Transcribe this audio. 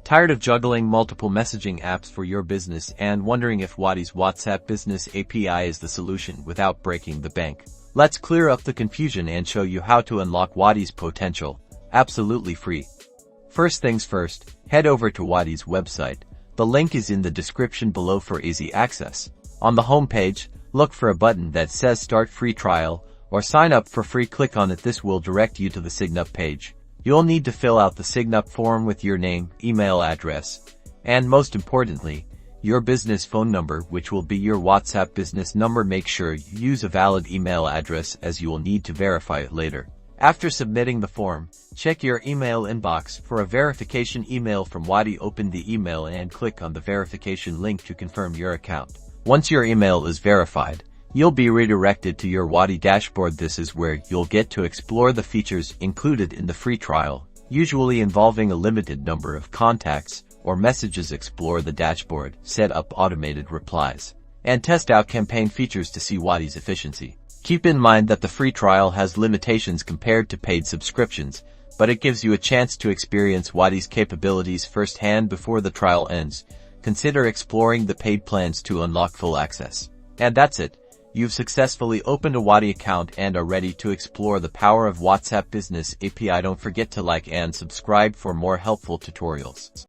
Tired of juggling multiple messaging apps for your business and wondering if Wati's WhatsApp Business API is the solution without breaking the bank? Let's clear up the confusion and show you how to unlock Wati's potential, absolutely free. First things first, head over to Wati's website. The link is in the description below for easy access. On the home page, look for a button that says Start Free Trial or Sign Up for Free. Click on it. This will direct you to the Sign Up page. You'll need to fill out the Sign Up form with your name, email address, and most importantly, your business phone number, which will be your WhatsApp business number. Make sure you use a valid email address as you will need to verify it later. After submitting the form, check your email inbox for a verification email from Wati. Open the email and click on the verification link to confirm your account. Once your email is verified, you'll be redirected to your Wati dashboard. This is where you'll get to explore the features included in the free trial, usually involving a limited number of contacts or messages. Explore the dashboard, set up automated replies, and test out campaign features to see Wati's efficiency. Keep in mind that the free trial has limitations compared to paid subscriptions, but it gives you a chance to experience Wati's capabilities firsthand before the trial ends. Consider exploring the paid plans to unlock full access. And that's it. You've successfully opened a Wati account and are ready to explore the power of WhatsApp Business API. Don't forget to like and subscribe for more helpful tutorials.